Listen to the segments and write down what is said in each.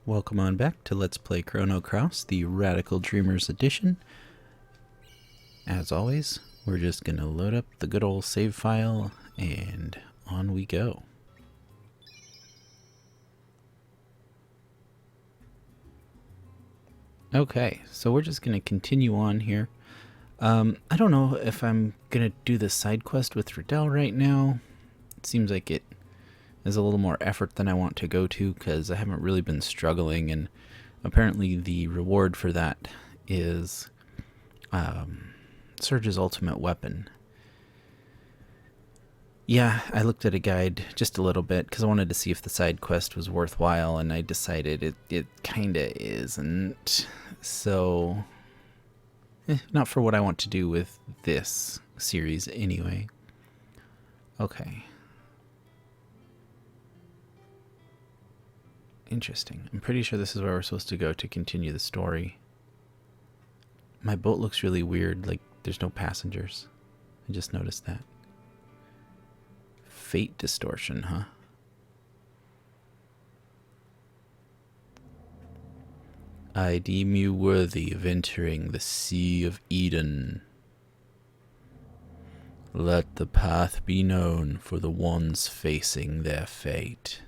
Welcome on back to Let's Play Chrono Cross, the Radical Dreamers edition. As always, we're just going to load up the good old save file, and on we go. Okay, so we're just going to continue on here. I don't know if I'm going to do the side quest with Riddell right now. It seems like it is a little more effort than I want to go to because I haven't really been struggling, and apparently the reward for that is Surge's ultimate weapon. Yeah, I looked at a guide just a little bit because I wanted to see if the side quest was worthwhile, and I decided it kinda isn't. So, not for what I want to do with this series anyway. Okay. Interesting. I'm pretty sure this is where we're supposed to go to continue the story. My boat looks really weird, like there's no passengers. I just noticed that. Fate distortion, huh? I deem you worthy of entering the Sea of Eden. Let the path be known for the ones facing their fate.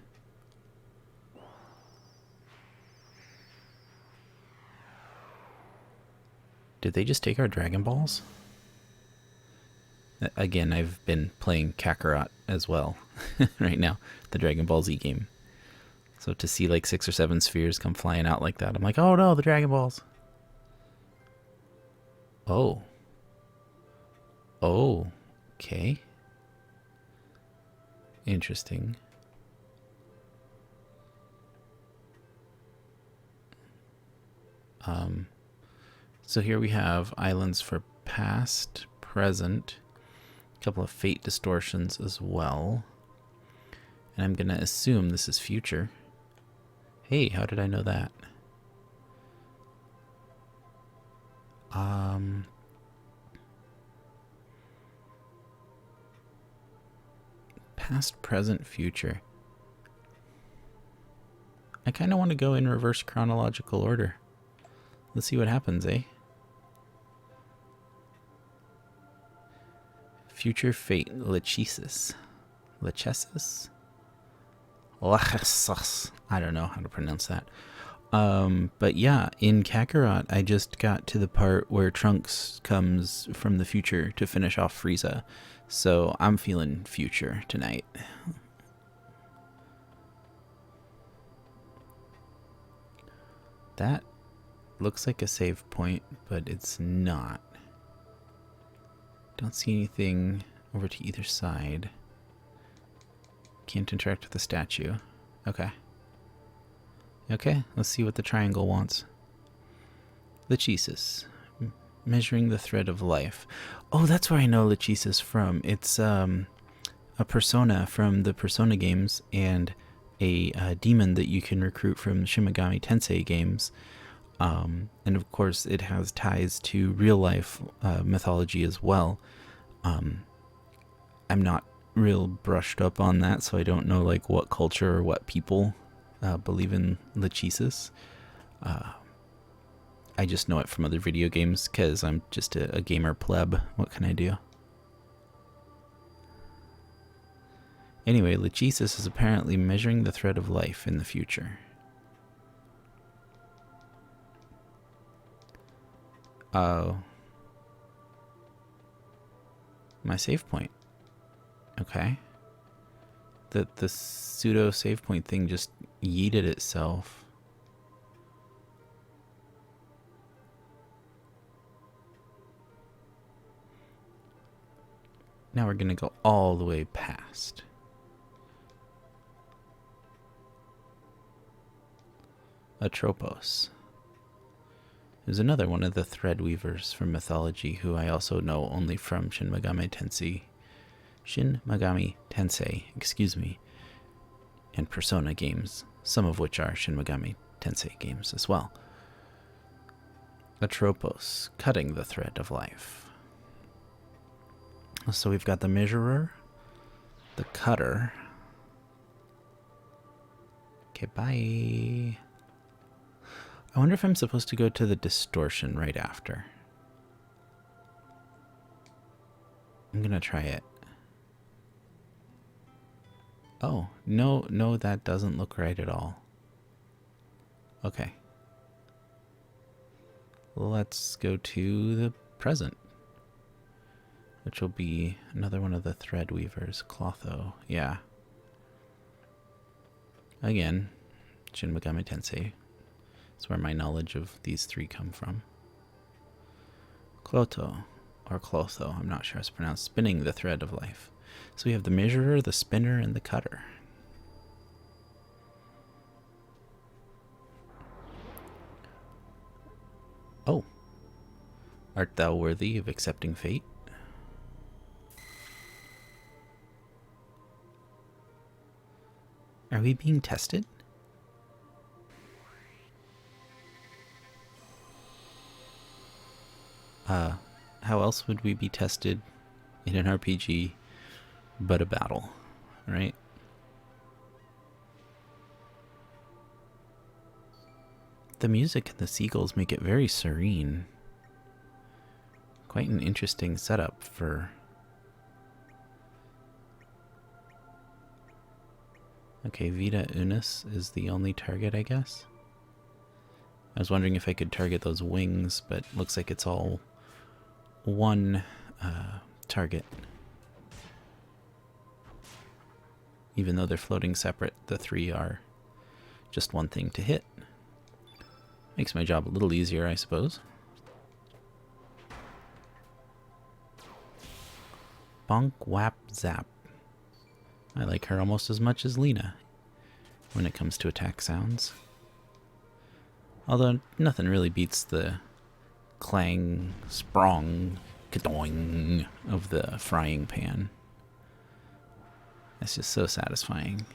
Did they just take our Dragon Balls? Again, I've been playing Kakarot as well right now, the Dragon Ball Z game. So to see like 6 or 7 spheres come flying out like that, I'm like, oh no, the Dragon Balls. Oh. Oh, okay. Interesting. So here we have islands for past, present, a couple of fate distortions as well. And I'm going to assume this is future. Hey, how did I know that? Past, present, future. I kind of want to go in reverse chronological order. Let's see what happens, eh? Future fate, Lachesis. Lachesis? Lachesis. I don't know how to pronounce that. But yeah, in Kakarot, I just got to the part where Trunks comes from the future to finish off Frieza. So I'm feeling future tonight. That looks like a save point, but it's not. Don't see anything over to either side. Can't interact with the statue. Okay. Okay, let's see what the triangle wants. Lachesis. Measuring the thread of life. Oh, that's where I know Lachesis from. It's a persona from the Persona games and a demon that you can recruit from Shin Megami Tensei games. And of course, it has ties to real life mythology as well. I'm not real brushed up on that, so I don't know like what culture or what people believe in Lachesis. I just know it from other video games because I'm just a gamer pleb. What can I do? Anyway, Lachesis is apparently measuring the thread of life in the future. Oh. My save point. Okay. The pseudo save point thing just yeeted itself. Now we're gonna go all the way past. Atropos. Who's another one of the thread weavers from mythology who I also know only from Shin Megami Tensei, excuse me, and Persona games, some of which are Shin Megami Tensei games as well. Atropos, cutting the thread of life. So we've got the measurer, the cutter. Okay, bye. I wonder if I'm supposed to go to the distortion right after. I'm gonna try it. Oh, no, no, that doesn't look right at all. Okay. Let's go to the present, which will be another one of the thread weavers. Clotho, yeah. Again, Shin Megami Tensei. That's where my knowledge of these three come from. Clotho, or Clotho, I'm not sure how it's pronounced. Spinning the thread of life. So we have the measurer, the spinner, and the cutter. Oh. Art thou worthy of accepting fate? Are we being tested? How else would we be tested in an RPG but a battle, right? The music and the seagulls make it very serene. Quite an interesting setup for... Okay, Vita Unis is the only target, I guess. I was wondering if I could target those wings, but looks like it's all one target. Even though they're floating separate, the three are just one thing to hit. Makes my job a little easier, I suppose. Bonk, whap, zap. I like her almost as much as Lena when it comes to attack sounds. Although nothing really beats the clang, sprong, kadoing of the frying pan. That's just so satisfying.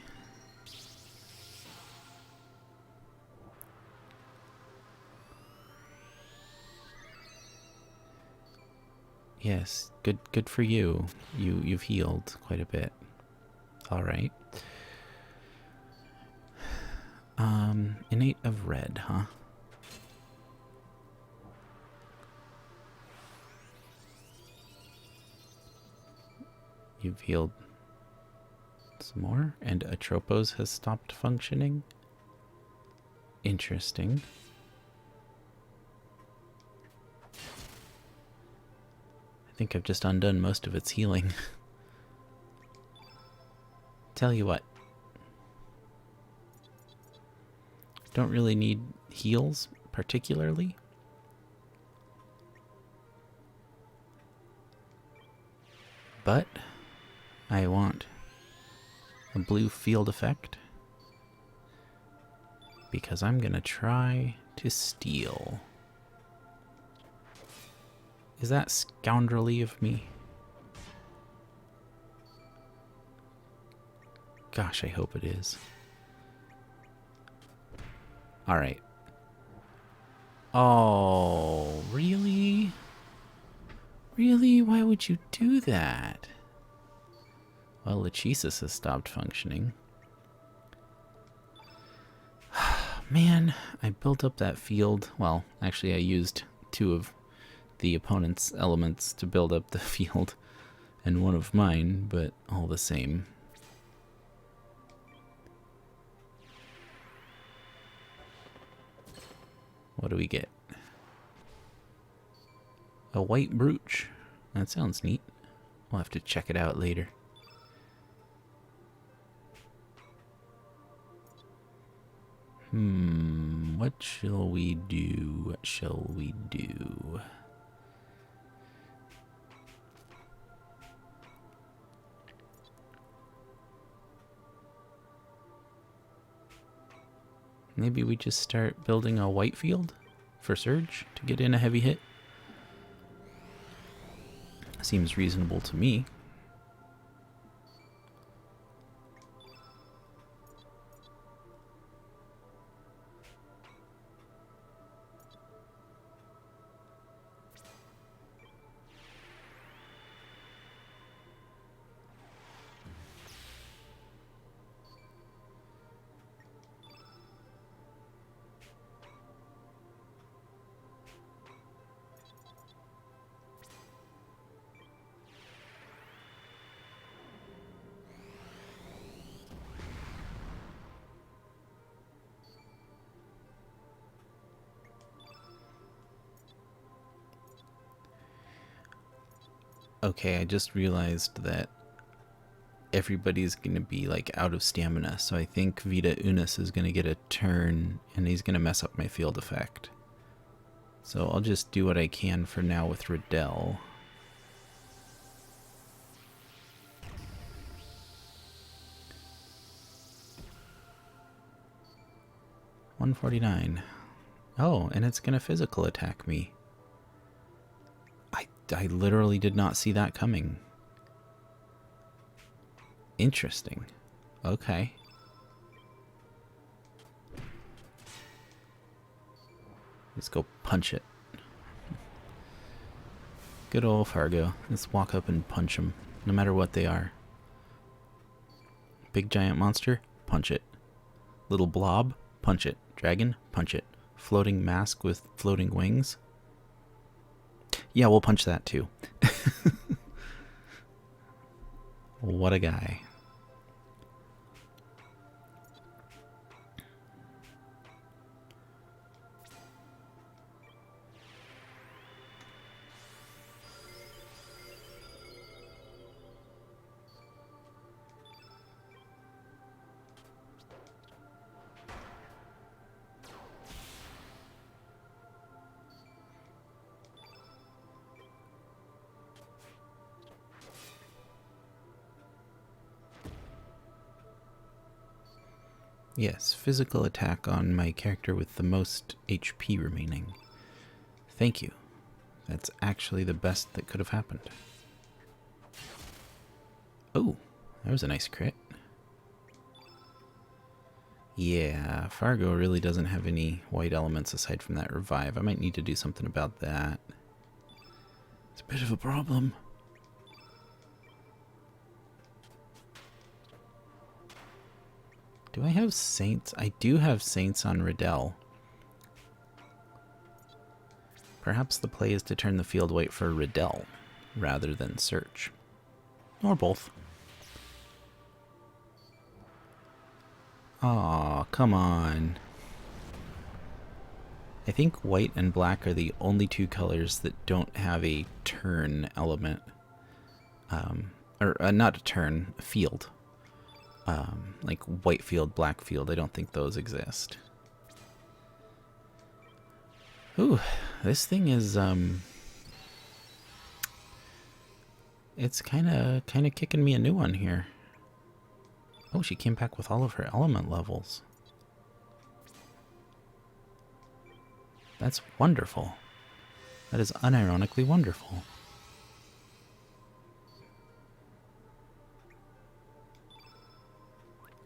Yes, good for you. You've healed quite a bit. All right. Innate of red, huh? You've healed some more, and Atropos has stopped functioning. Interesting. I think I've just undone most of its healing. Tell you what. Don't really need heals, particularly. But I want a blue field effect because I'm gonna try to steal. Is that scoundrelly of me? Gosh, I hope it is. Alright. Oh, really? Really? Why would you do that? Well, Lachesis has stopped functioning. Man, I built up that field. Well, actually I used 2 of the opponent's elements to build up the field and 1 of mine, but all the same. What do we get? A white brooch. That sounds neat. We'll have to check it out later. What shall we do? What shall we do? Maybe we just start building a white field for Surge to get in a heavy hit. Seems reasonable to me. Okay, I just realized that everybody's going to be like out of stamina, so I think Vita Unis is going to get a turn and he's going to mess up my field effect. So I'll just do what I can for now with Riddell. $149. Oh, and it's going to physical attack me. I literally did not see that coming. Interesting. Okay. Let's go punch it. Good old Fargo. Let's walk up and punch them, no matter what they are. Big giant monster, punch it. Little blob, punch it. Dragon, punch it. Floating mask with floating wings. Yeah, we'll punch that too. What a guy. Yes, physical attack on my character with the most HP remaining. Thank you. That's actually the best that could have happened. Oh, that was a nice crit. Yeah, Fargo really doesn't have any white elements aside from that revive. I might need to do something about that. It's a bit of a problem. Do I have Saints? I do have Saints on Riddell. Perhaps the play is to turn the field white for Riddell rather than Search. Or both. Aw, come on. I think white and black are the only two colors that don't have a turn element. Not a turn, a field. Like white field, black field. I don't think those exist. Ooh, this thing is it's kind of kicking me a new one here. Oh, she came back with all of her element levels. That's wonderful. That is unironically wonderful.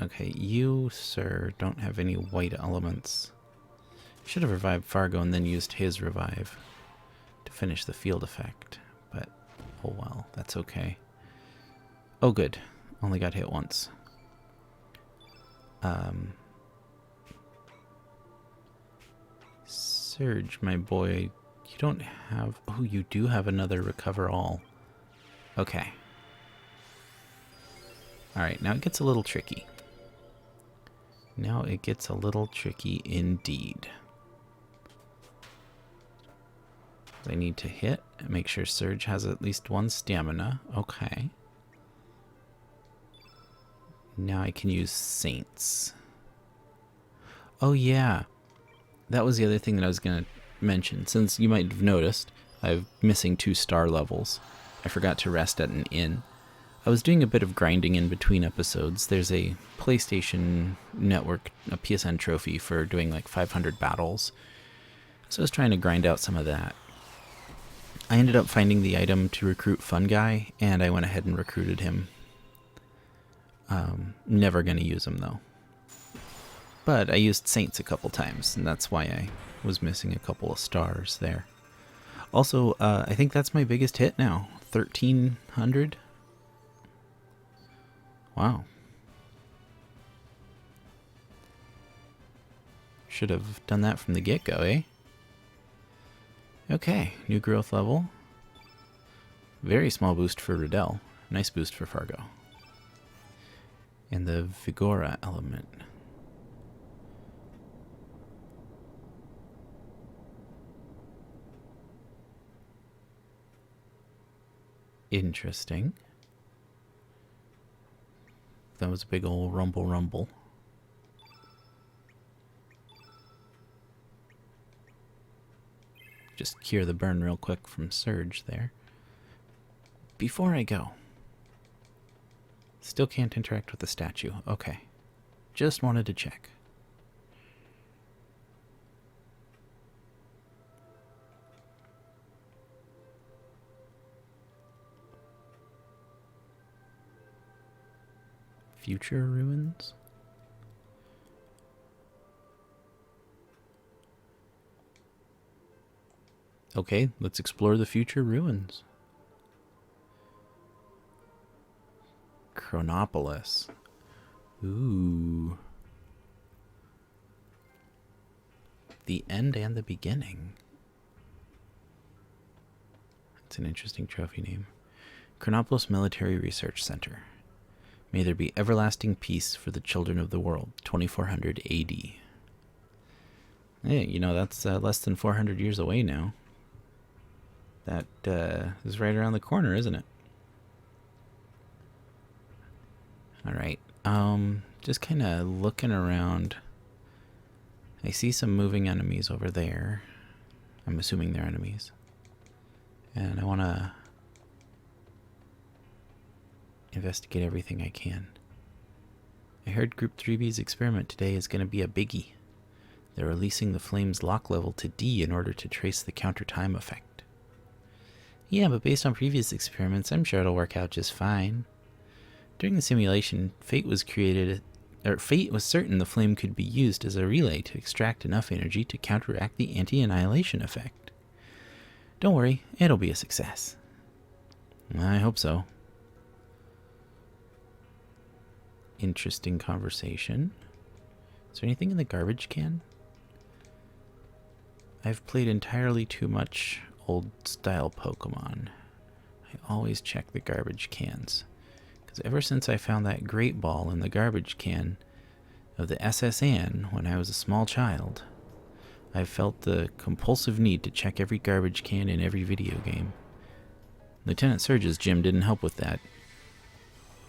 Okay, you, sir, don't have any white elements. Should have revived Fargo and then used his revive to finish the field effect. But, oh well, that's okay. Oh good, only got hit once. Surge, my boy, you don't have... Oh, you do have another recover all. Okay. Alright, now it gets a little tricky. Now it gets a little tricky indeed. I need to hit and make sure Surge has at least one stamina. Okay. Now I can use Saints. Oh yeah. That was the other thing that I was going to mention. Since you might have noticed, I'm missing 2 star levels. I forgot to rest at an inn. I was doing a bit of grinding in between episodes. There's a PlayStation Network, a PSN trophy for doing like 500 battles. So I was trying to grind out some of that. I ended up finding the item to recruit Fun Guy, and I went ahead and recruited him. Never going to use him though. But I used Saints a couple times, and that's why I was missing a couple of stars there. Also, I think that's my biggest hit now. 1,300. Wow. Should have done that from the get-go, eh? Okay, new growth level. Very small boost for Riddell. Nice boost for Fargo. And the Vigora element. Interesting. That was a big old rumble rumble. Just cure the burn real quick from Surge there. Before I go. Still can't interact with the statue. Okay. Just wanted to check. Future ruins? Okay, let's explore the future ruins. Chronopolis. Ooh. The end and the beginning. That's an interesting trophy name. Chronopolis Military Research Center. May there be everlasting peace for the children of the world. 2400 AD. Hey, you know, that's less than 400 years away now. That is right around the corner, isn't it? Alright, just kind of looking around. I see some moving enemies over there. I'm assuming they're enemies. And I want to investigate everything I can. I heard Group 3B's experiment today is going to be a biggie. They're releasing the flame's lock level to D in order to trace the counter time effect. Yeah, but based on previous experiments, I'm sure it'll work out just fine. During the simulation, fate was certain the flame could be used as a relay to extract enough energy to counteract the anti-annihilation effect. Don't worry, it'll be a success. I hope so. Interesting conversation. Is there anything in the garbage can? I've played entirely too much old-style Pokemon. I always check the garbage cans. Because ever since I found that Great Ball in the garbage can of the SS Anne when I was a small child, I've felt the compulsive need to check every garbage can in every video game. Lieutenant Surge's gym didn't help with that.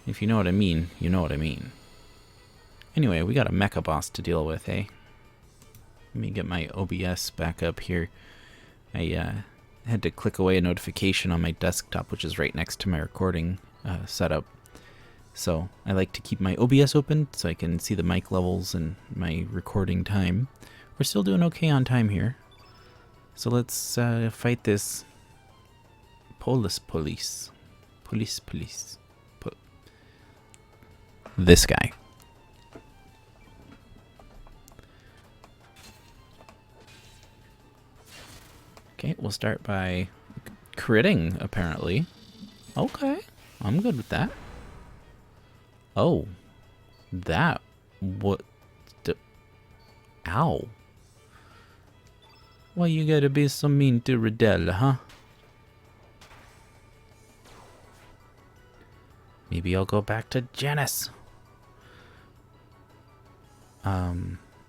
If you know what I mean, you know what I mean. Anyway, we got a mecha boss to deal with, eh? Let me get my OBS back up here. I had to click away a notification on my desktop, which is right next to my recording setup. So I like to keep my OBS open so I can see the mic levels and my recording time. We're still doing okay on time here. So let's fight this police. This guy. Okay, we'll start by critting, apparently. Okay, I'm good with that. Oh, that, what the, ow. Why you gotta be so mean to Riddell, huh? Maybe I'll go back to Janice.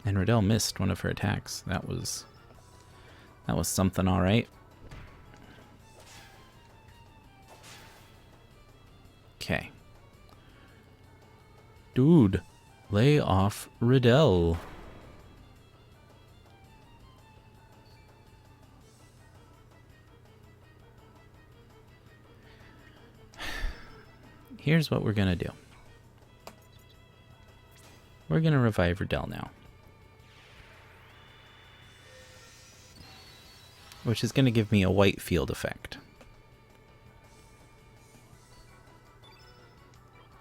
And Riddell missed one of her attacks. That was something, all right. Okay. Dude, lay off Riddell. Here's what we're gonna do. We're gonna revive Riddell now. Which is gonna give me a white field effect.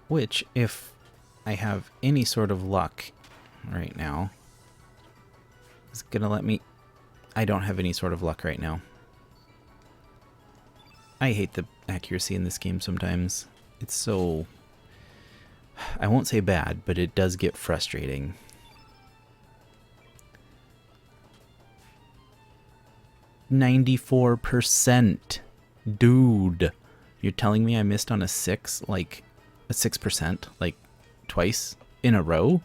Which, if I have any sort of luck right now, is gonna let me... I don't have any sort of luck right now. I hate the accuracy in this game sometimes. It's so... I won't say bad, but it does get frustrating. %. Dude. You're telling me I missed on a 6? Like, a 6%? Like, twice in a row?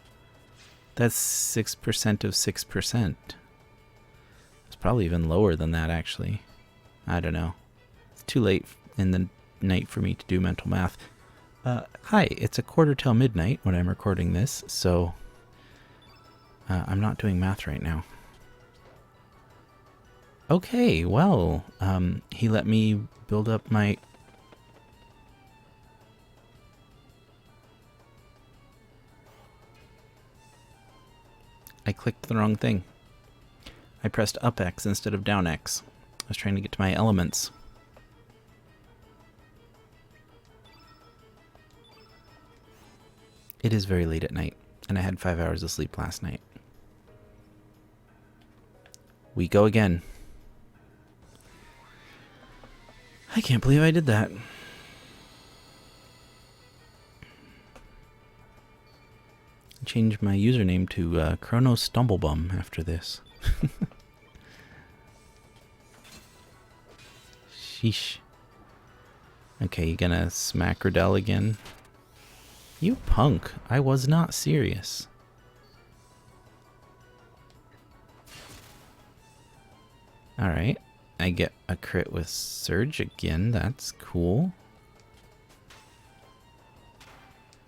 That's 6% of 6%. It's probably even lower than that, actually. I don't know. It's too late in the night for me to do mental math. Hi, it's a quarter till midnight when I'm recording this, so I'm not doing math right now. Okay, well, he let me build up my... I clicked the wrong thing. I pressed up X instead of down X. I was trying to get to my elements. It is very late at night, and I had 5 hours of sleep last night. We go again. I can't believe I did that. Change my username to Chrono Stumblebum after this. Sheesh. Okay, you gonna smack Riddell again? You punk. I was not serious. Alright. I get a crit with Surge again. That's cool.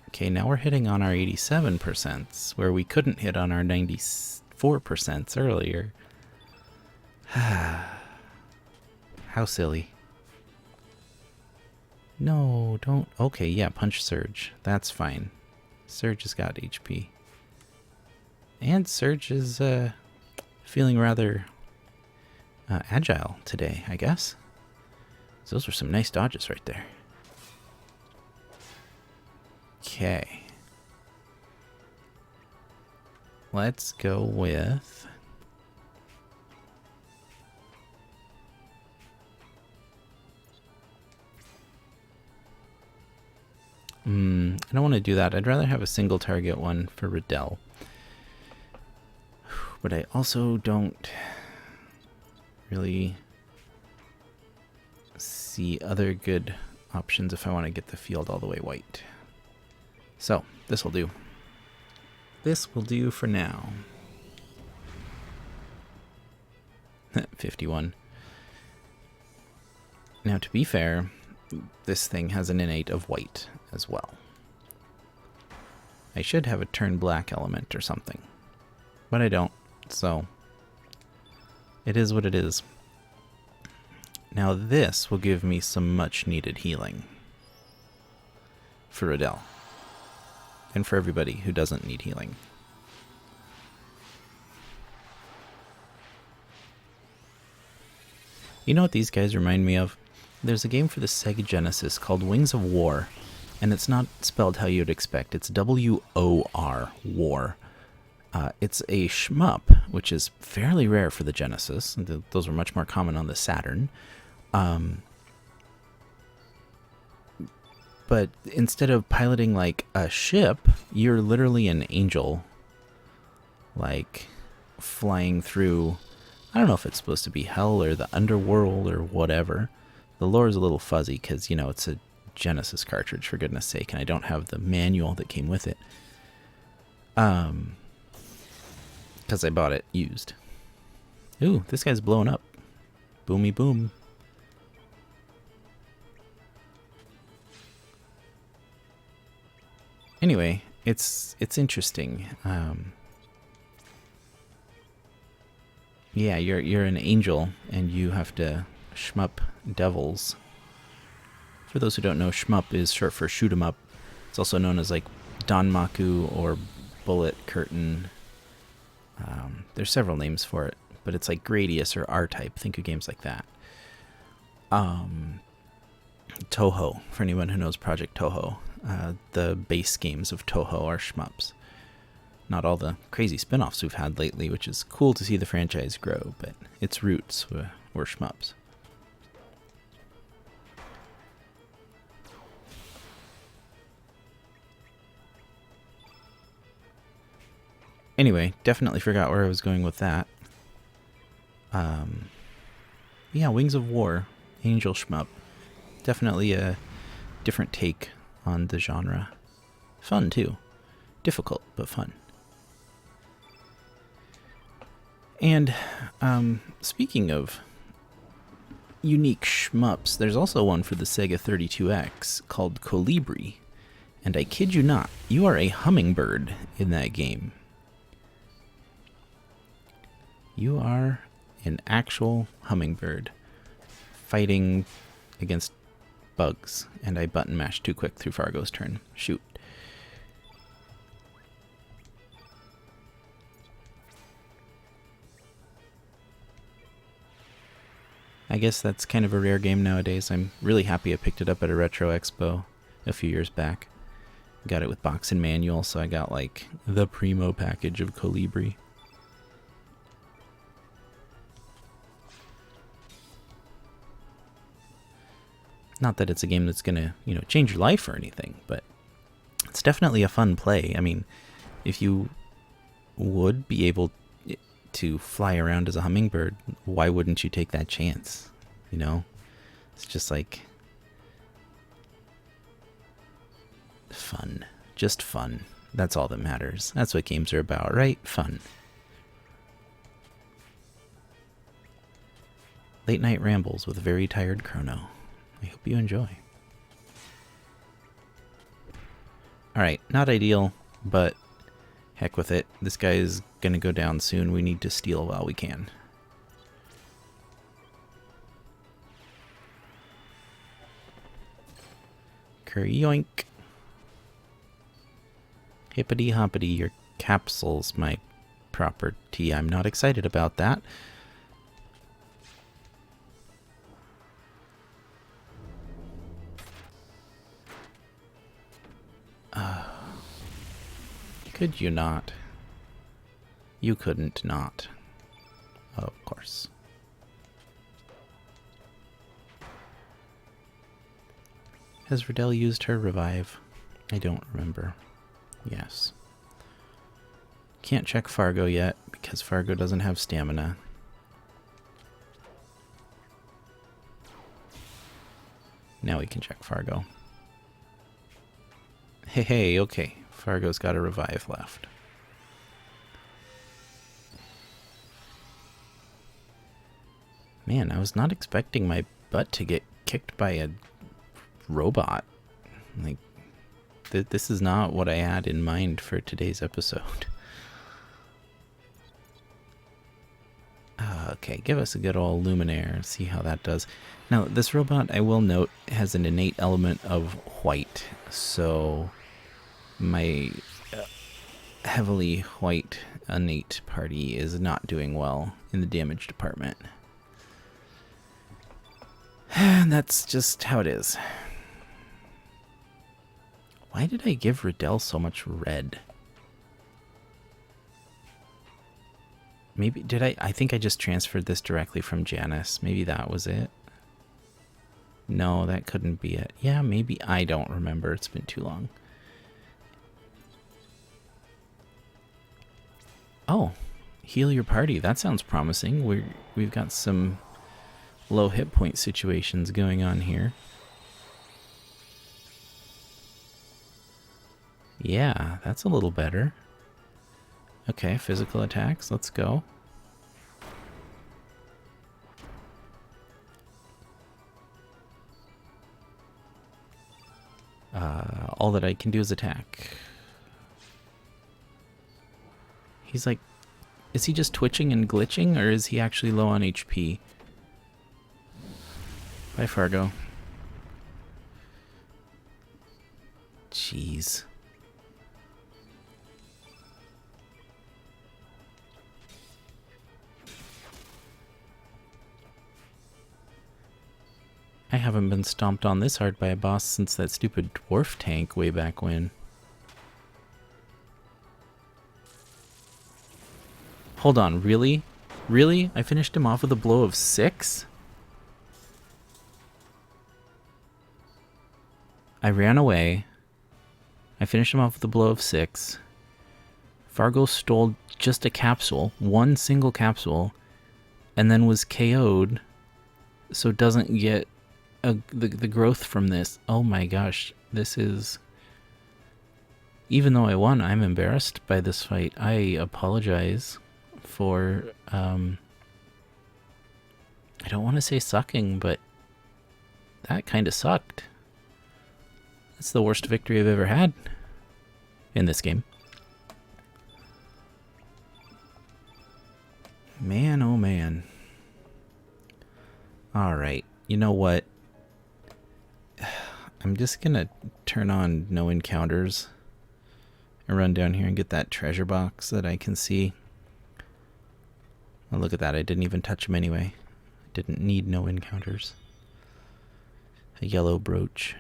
Okay, now we're hitting on our 87%, where we couldn't hit on our 94% earlier. How silly. No, don't... Okay, yeah, punch Surge. That's fine. Surge has got HP. And Surge is feeling rather agile today, I guess. Those were some nice dodges right there. Okay. Let's go with... I don't want to do that. I'd rather have a single target one for Riddell. But I also don't really see other good options if I want to get the field all the way white. So, this will do. This will do for now. 51. Now, to be fair, this thing has an innate of white as well. I should have a turn black element or something, but I don't, so it is what it is. Now this will give me some much needed healing for Riddell, and for everybody who doesn't need healing. You know what these guys remind me of? There's a game for the Sega Genesis called Wings of War, and it's not spelled how you'd expect. It's W-O-R, War. It's a shmup, which is fairly rare for the Genesis. Those were much more common on the Saturn. But instead of piloting like a ship, you're literally an angel, like flying through... I don't know if it's supposed to be hell or the underworld or whatever. The lore is a little fuzzy because, you know, it's a Genesis cartridge, for goodness sake, and I don't have the manual that came with it. Because I bought it used. Ooh, this guy's blowing up. Boomy boom. Anyway, it's interesting. Yeah, you're an angel, and you have to shmup devils. For those who don't know, shmup is short for shoot 'em up. It's also known as like Danmaku or Bullet Curtain. There's several names for it, but it's like Gradius or R-Type. Think of games like that. Toho, for anyone who knows Project Toho. The base games of Toho are shmups. Not all the crazy spin-offs we've had lately, which is cool to see the franchise grow, but its roots were shmups. Anyway, definitely forgot where I was going with that. Yeah, Wings of War, Angel Shmup. Definitely a different take on the genre. Fun, too. Difficult, but fun. And speaking of, unique shmups. There's also one for the Sega 32X called Colibri. And I kid you not, you are a hummingbird in that game. You are an actual hummingbird fighting against bugs. And I button mashed too quick through Fargo's turn. Shoot. I guess that's kind of a rare game nowadays. I'm really happy I picked it up at a retro expo a few years back. Got it with box and manual, so I got like the primo package of Colibri. Not that it's a game that's gonna, change your life or anything, but it's definitely a fun play. I mean, if you would be able to fly around as a hummingbird, why wouldn't you take that chance? It's just like fun. Just fun. That's all that matters. That's what games are about, right? Fun. Late night rambles with a very tired Chrono. I hope you enjoy. Alright, not ideal, but heck with it. This guy is gonna go down soon. We need to steal while we can. Yoink. Hippity hoppity, your capsule's my property. I'm not excited about that. Could you not? You couldn't not. Of course. Has Riddell used her revive? I don't remember. Yes. Can't check Fargo yet because Fargo doesn't have stamina. Now we can check Fargo. Hey, okay. Fargo's got a revive left. Man, I was not expecting my butt to get kicked by a robot. Like, this is not what I had in mind for today's episode. Okay, give us a good old Luminaire. See how that does. Now, this robot, I will note, has an innate element of white. So, my heavily white innate party is not doing well in the damage department. And that's just how it is. Why did I give Riddell so much red? Maybe, did I? I think I just transferred this directly from Janice. Maybe that was it. No, that couldn't be it. Yeah, maybe. I don't remember. It's been too long. Oh, heal your party. That sounds promising. We've got some low hit point situations going on here. Yeah, that's a little better. Okay, physical attacks. Let's go. All that I can do is attack. He's like, is he just twitching and glitching, or is he actually low on HP? Bye, Fargo. Jeez. I haven't been stomped on this hard by a boss since that stupid dwarf tank way back when. Hold on, really? Really? I finished him off with a blow of 6? I ran away. I finished him off with a blow of 6. Fargo stole just a capsule, one single capsule, and then was KO'd, so doesn't get the growth from this. Oh my gosh, this is... Even though I won, I'm embarrassed by this fight. I apologize for I don't want to say sucking, but that kind of sucked. That's the worst victory I've ever had in this game. Man, oh man. Alright, you know what? I'm just gonna turn on no encounters and run down here and get that treasure box that I can see. Oh, look at that, I didn't even touch him anyway. I didn't need no encounters. A yellow brooch.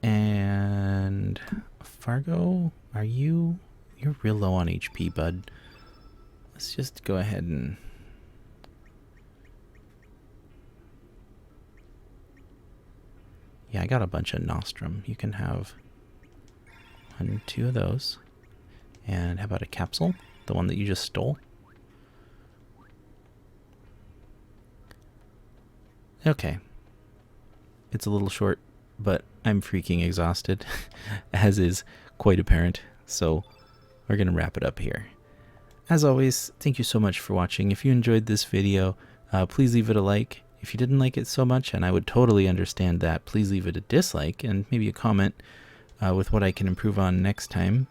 And Fargo, you're real low on HP, bud. Let's just go ahead and yeah, I got a bunch of nostrum. You can have 1, 2 of those. And how about a capsule? The one that you just stole? Okay. It's a little short, but I'm freaking exhausted, as is quite apparent. So we're going to wrap it up here. As always, thank you so much for watching. If you enjoyed this video, please leave it a like. If you didn't like it so much, and I would totally understand that, please leave it a dislike and maybe a comment with what I can improve on next time.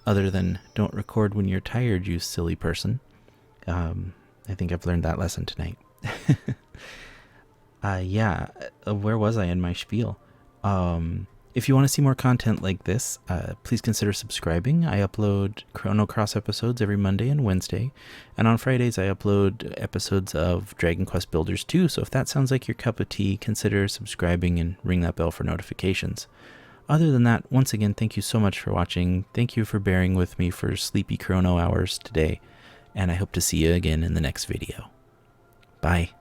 Other than don't record when you're tired, you silly person. I think I've learned that lesson tonight. Yeah, where was I in my spiel? If you want to see more content like this, please consider subscribing. I upload Chrono Cross episodes every Monday and Wednesday, and on Fridays I upload episodes of Dragon Quest Builders 2, so if that sounds like your cup of tea, consider subscribing and ring that bell for notifications. Other than that, once again, thank you so much for watching. Thank you for bearing with me for sleepy Chrono hours today, and I hope to see you again in the next video. Bye.